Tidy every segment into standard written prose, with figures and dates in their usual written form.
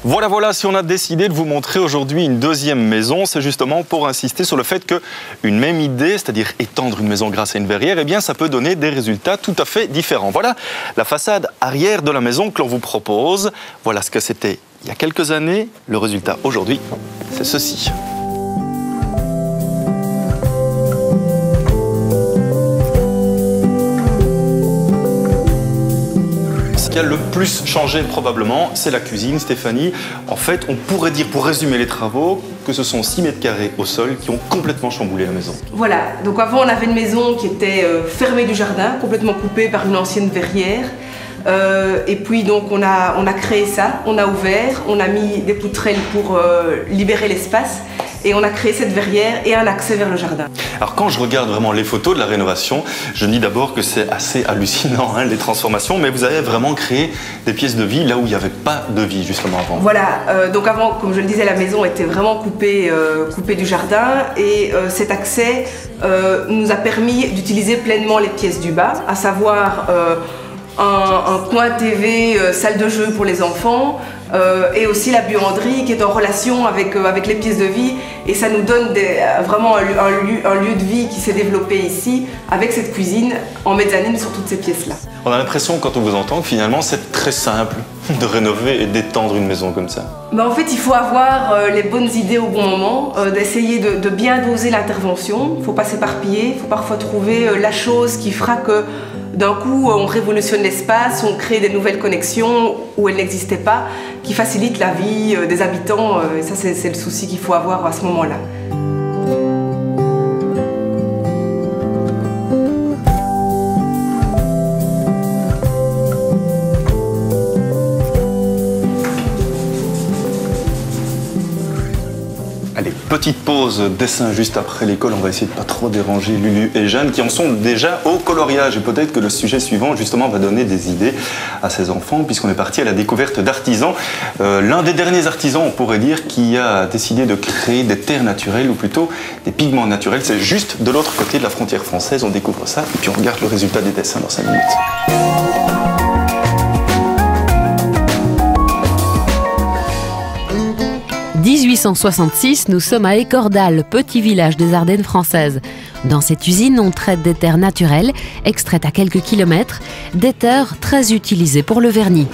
Voilà, si on a décidé de vous montrer aujourd'hui une deuxième maison, c'est justement pour insister sur le fait qu'une même idée, c'est-à-dire étendre une maison grâce à une verrière, eh bien ça peut donner des résultats tout à fait différents. Voilà la façade arrière de la maison que l'on vous propose. Voilà ce que c'était il y a quelques années. Le résultat aujourd'hui, c'est ceci. Ce qui a le plus changé probablement, c'est la cuisine, Stéphanie. En fait, on pourrait dire, pour résumer les travaux, que ce sont 6 mètres carrés au sol qui ont complètement chamboulé la maison. Voilà, donc avant on avait une maison qui était fermée du jardin, complètement coupée par une ancienne verrière. Et puis donc on a créé ça, on a ouvert, on a mis des poutrelles pour libérer l'espace. Et on a créé cette verrière et un accès vers le jardin. Alors quand je regarde vraiment les photos de la rénovation, je me dis d'abord que c'est assez hallucinant, hein, les transformations, mais vous avez vraiment créé des pièces de vie là où il n'y avait pas de vie justement avant. Voilà, donc avant, comme je le disais, la maison était vraiment coupée du jardin et cet accès nous a permis d'utiliser pleinement les pièces du bas, à savoir un coin TV, salle de jeu pour les enfants, et aussi la buanderie qui est en relation avec les pièces de vie, et ça nous donne vraiment un lieu de vie qui s'est développé ici avec cette cuisine en mezzanine sur toutes ces pièces-là. On a l'impression quand on vous entend que finalement c'est très simple de rénover et d'étendre une maison comme ça. Mais en fait il faut avoir les bonnes idées au bon moment, d'essayer de bien doser l'intervention, il ne faut pas s'éparpiller, il faut parfois trouver la chose qui fera que d'un coup, on révolutionne l'espace, on crée des nouvelles connexions où elles n'existaient pas, qui facilitent la vie des habitants. Et ça, c'est le souci qu'il faut avoir à ce moment-là. Allez, petite pause dessin juste après l'école. On va essayer de pas trop déranger Lulu et Jeanne qui en sont déjà au coloriage. Et peut-être que le sujet suivant, justement, va donner des idées à ces enfants puisqu'on est parti à la découverte d'artisans. L'un des derniers artisans, on pourrait dire, qui a décidé de créer des terres naturelles ou plutôt des pigments naturels. C'est juste de l'autre côté de la frontière française. On découvre ça et puis on regarde le résultat des dessins dans 5 minutes. 1866, nous sommes à Écordal, petit village des Ardennes françaises. Dans cette usine, on traite des terres naturelles, extraites à quelques kilomètres, des terres très utilisées pour le vernis.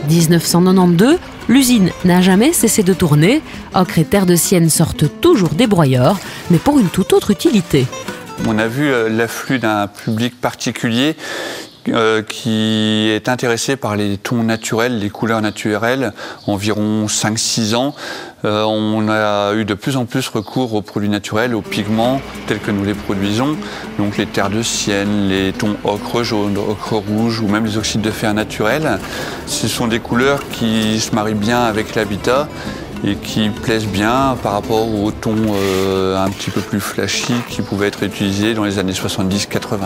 1992, l'usine n'a jamais cessé de tourner. Ocre et terre de Sienne sortent toujours des broyeurs, mais pour une toute autre utilité. On a vu l'afflux d'un public particulier qui est intéressé par les tons naturels, les couleurs naturelles, environ 5-6 ans. On a eu de plus en plus recours aux produits naturels, aux pigments tels que nous les produisons, donc les terres de Sienne, les tons ocre jaune, ocre rouge ou même les oxydes de fer naturels. Ce sont des couleurs qui se marient bien avec l'habitat et qui plaisent bien par rapport aux tons un petit peu plus flashy qui pouvaient être utilisés dans les années 70-80.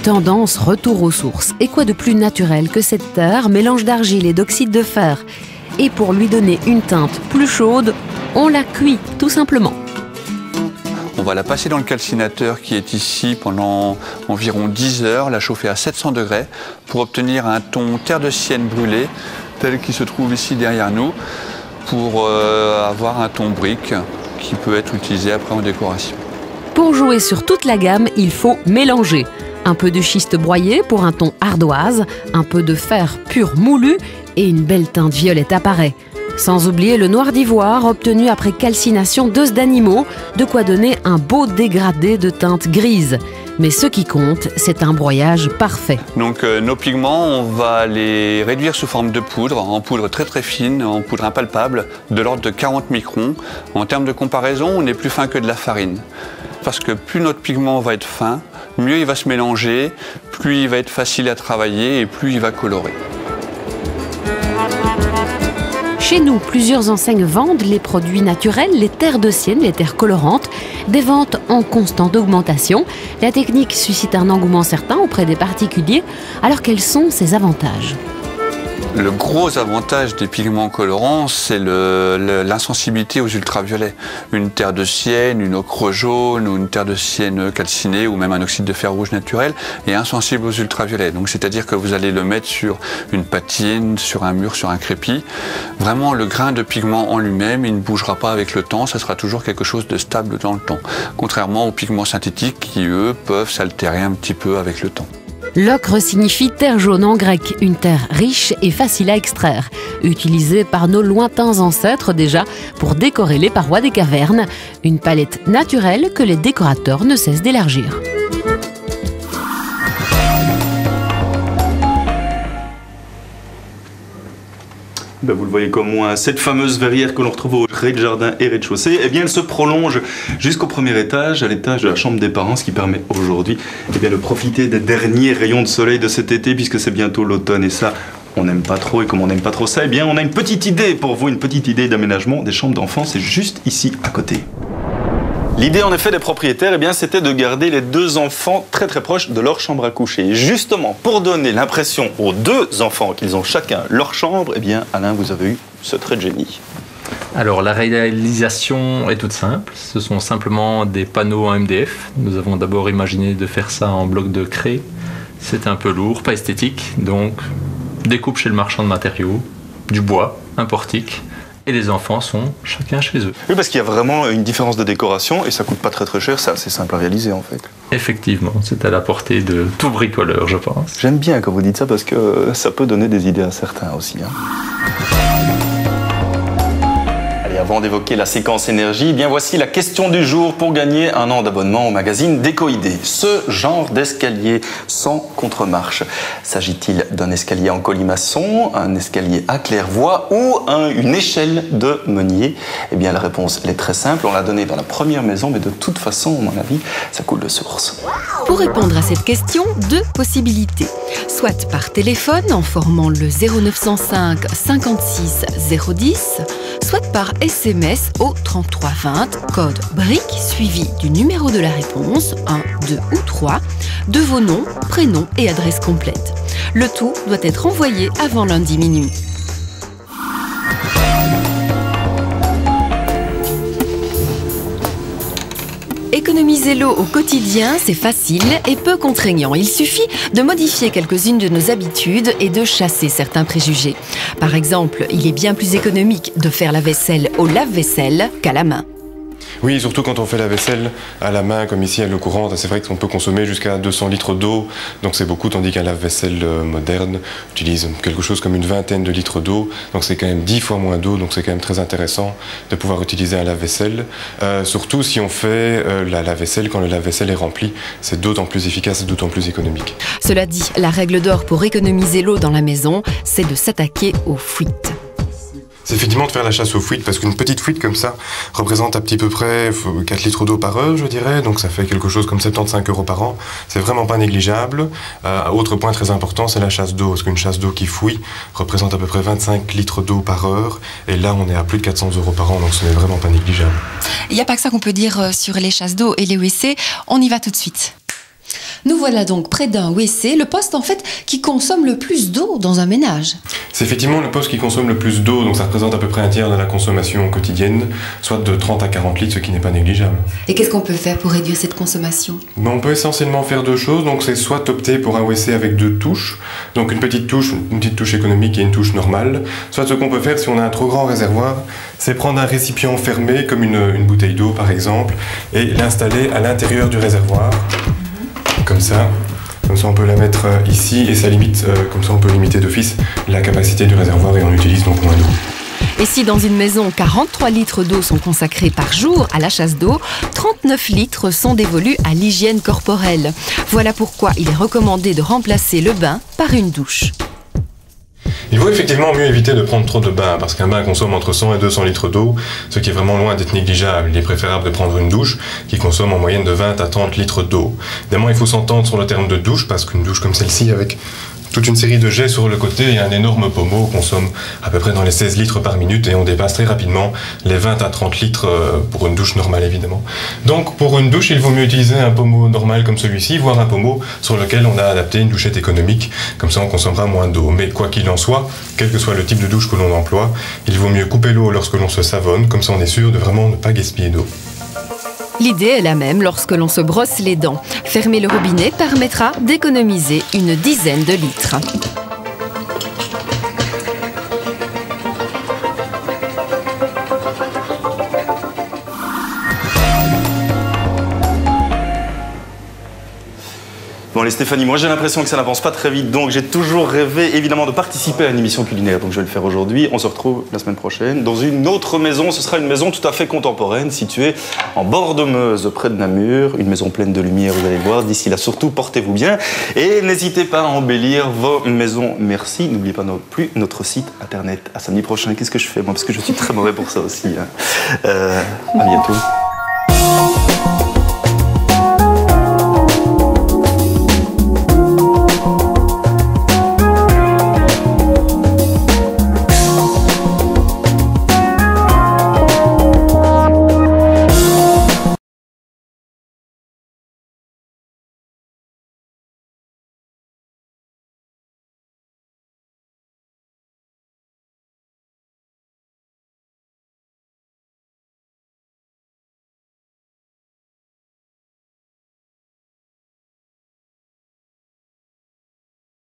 Tendance retour aux sources. Et quoi de plus naturel que cette terre, mélange d'argile et d'oxyde de fer? Et pour lui donner une teinte plus chaude, on la cuit tout simplement. On va la passer dans le calcinateur qui est ici pendant environ 10 heures, la chauffer à 700 degrés pour obtenir un ton terre de Sienne brûlée tel qu'il se trouve ici derrière nous pour avoir un ton brique qui peut être utilisé après en décoration. Pour jouer sur toute la gamme, il faut mélanger. Un peu de schiste broyé pour un ton ardoise, un peu de fer pur moulu et une belle teinte violette apparaît. Sans oublier le noir d'ivoire obtenu après calcination d'os d'animaux, de quoi donner un beau dégradé de teinte grise. Mais ce qui compte, c'est un broyage parfait. Donc nos pigments, on va les réduire sous forme de poudre, en poudre très très fine, en poudre impalpable, de l'ordre de 40 microns. En termes de comparaison, on est plus fin que de la farine. Parce que plus notre pigment va être fin, mieux il va se mélanger, plus il va être facile à travailler et plus il va colorer. Chez nous, plusieurs enseignes vendent les produits naturels, les terres de Sienne, les terres colorantes, des ventes en constante augmentation. La technique suscite un engouement certain auprès des particuliers. Alors quels sont ses avantages ? Le gros avantage des pigments colorants, c'est l'insensibilité aux ultraviolets. Une terre de sienne, une ocre jaune ou une terre de sienne calcinée ou même un oxyde de fer rouge naturel est insensible aux ultraviolets. Donc c'est-à-dire que vous allez le mettre sur une patine, sur un mur, sur un crépi. Vraiment, le grain de pigment en lui-même, il ne bougera pas avec le temps, ça sera toujours quelque chose de stable dans le temps. Contrairement aux pigments synthétiques qui, eux, peuvent s'altérer un petit peu avec le temps. L'ocre signifie terre jaune en grec, une terre riche et facile à extraire, utilisée par nos lointains ancêtres déjà pour décorer les parois des cavernes, une palette naturelle que les décorateurs ne cessent d'élargir. Ben vous le voyez comme moi, cette fameuse verrière que l'on retrouve au rez-de-jardin et rez-de-chaussée, eh bien elle se prolonge jusqu'au premier étage, à l'étage de la chambre des parents, ce qui permet aujourd'hui de profiter des derniers rayons de soleil de cet été, puisque c'est bientôt l'automne, et ça, on n'aime pas trop. Et comme on n'aime pas trop ça, eh bien on a une petite idée pour vous, une petite idée d'aménagement des chambres d'enfants, c'est juste ici à côté. L'idée en effet des propriétaires, eh bien, c'était de garder les deux enfants très très proches de leur chambre à coucher. Et justement, pour donner l'impression aux deux enfants qu'ils ont chacun leur chambre, eh bien, Alain, vous avez eu ce trait de génie. Alors la réalisation est toute simple, ce sont simplement des panneaux en MDF. Nous avons d'abord imaginé de faire ça en bloc de craie. C'est un peu lourd, pas esthétique, donc découpe chez le marchand de matériaux, du bois, un portique. Et les enfants sont chacun chez eux. Oui, parce qu'il y a vraiment une différence de décoration et ça coûte pas très très cher, c'est assez simple à réaliser en fait. Effectivement, c'est à la portée de tout bricoleur, je pense. J'aime bien quand vous dites ça parce que ça peut donner des idées à certains aussi. Avant d'évoquer la séquence énergie, eh bien voici la question du jour pour gagner un an d'abonnement au magazine Déco-Idées. Ce genre d'escalier sans contre-marche, s'agit-il d'un escalier en colimaçon, un escalier à claire-voie ou une échelle de meunier? Eh bien la réponse elle est très simple, on l'a donnée dans la première maison, mais de toute façon, à mon avis, ça coule de source. Pour répondre à cette question, deux possibilités. Soit par téléphone en formant le 0905 56 010, soit par SMS au 3320, code BRIC suivi du numéro de la réponse, 1, 2 ou 3, de vos noms, prénoms et adresse complète. Le tout doit être envoyé avant lundi minuit. Économiser l'eau au quotidien, c'est facile et peu contraignant. Il suffit de modifier quelques-unes de nos habitudes et de chasser certains préjugés. Par exemple, il est bien plus économique de faire la vaisselle au lave-vaisselle qu'à la main. Oui, surtout quand on fait la vaisselle à la main, comme ici à l'eau courante, c'est vrai qu'on peut consommer jusqu'à 200 litres d'eau, donc c'est beaucoup, tandis qu'un lave-vaisselle moderne utilise quelque chose comme une vingtaine de litres d'eau, donc c'est quand même 10 fois moins d'eau, donc c'est quand même très intéressant de pouvoir utiliser un lave-vaisselle. Surtout si on fait la lave-vaisselle quand le lave-vaisselle est rempli, c'est d'autant plus efficace et d'autant plus économique. Cela dit, la règle d'or pour économiser l'eau dans la maison, c'est de s'attaquer aux fuites. C'est effectivement de faire la chasse aux fuites, parce qu'une petite fuite comme ça représente à peu près 4 litres d'eau par heure, je dirais, donc ça fait quelque chose comme 75 € par an. C'est vraiment pas négligeable. Autre point très important, c'est la chasse d'eau, parce qu'une chasse d'eau qui fouille représente à peu près 25 litres d'eau par heure, et là on est à plus de 400 € par an, donc ce n'est vraiment pas négligeable. Il n'y a pas que ça qu'on peut dire sur les chasses d'eau et les WC, on y va tout de suite. Nous voilà donc près d'un WC, le poste en fait qui consomme le plus d'eau dans un ménage. C'est effectivement le poste qui consomme le plus d'eau, donc ça représente à peu près un tiers de la consommation quotidienne, soit de 30 à 40 litres, ce qui n'est pas négligeable. Et qu'est-ce qu'on peut faire pour réduire cette consommation? On peut essentiellement faire deux choses, donc c'est soit opter pour un WC avec deux touches, donc une petite touche économique et une touche normale, soit ce qu'on peut faire si on a un trop grand réservoir, c'est prendre un récipient fermé, comme une bouteille d'eau par exemple, et l'installer à l'intérieur du réservoir. Comme ça on peut la mettre ici et ça limite, comme ça on peut limiter d'office la capacité du réservoir et on utilise donc moins d'eau. Et si dans une maison, 43 litres d'eau sont consacrés par jour à la chasse d'eau, 39 litres sont dévolus à l'hygiène corporelle. Voilà pourquoi il est recommandé de remplacer le bain par une douche. Il vaut effectivement mieux éviter de prendre trop de bains, parce qu'un bain consomme entre 100 et 200 litres d'eau, ce qui est vraiment loin d'être négligeable. Il est préférable de prendre une douche qui consomme en moyenne de 20 à 30 litres d'eau. Évidemment, il faut s'entendre sur le terme de douche, parce qu'une douche comme celle-ci, avec toute une série de jets sur le côté et un énorme pommeau. On consomme à peu près dans les 16 litres par minute et on dépasse très rapidement les 20 à 30 litres pour une douche normale évidemment. Donc pour une douche, il vaut mieux utiliser un pommeau normal comme celui-ci, voire un pommeau sur lequel on a adapté une douchette économique. Comme ça on consommera moins d'eau. Mais quoi qu'il en soit, quel que soit le type de douche que l'on emploie, il vaut mieux couper l'eau lorsque l'on se savonne, comme ça on est sûr de vraiment ne pas gaspiller d'eau. L'idée est la même lorsque l'on se brosse les dents. Fermer le robinet permettra d'économiser une dizaine de litres. Bon allez Stéphanie, moi j'ai l'impression que ça n'avance pas très vite, donc j'ai toujours rêvé évidemment de participer à une émission culinaire, donc je vais le faire aujourd'hui. On se retrouve la semaine prochaine dans une autre maison, ce sera une maison tout à fait contemporaine, située en bord de Meuse, près de Namur, une maison pleine de lumière, vous allez le voir. D'ici là surtout, portez-vous bien et n'hésitez pas à embellir vos maisons. Merci, n'oubliez pas non plus notre site internet. À samedi prochain, qu'est-ce que je fais moi, parce que je suis très mauvais pour ça aussi. À bientôt.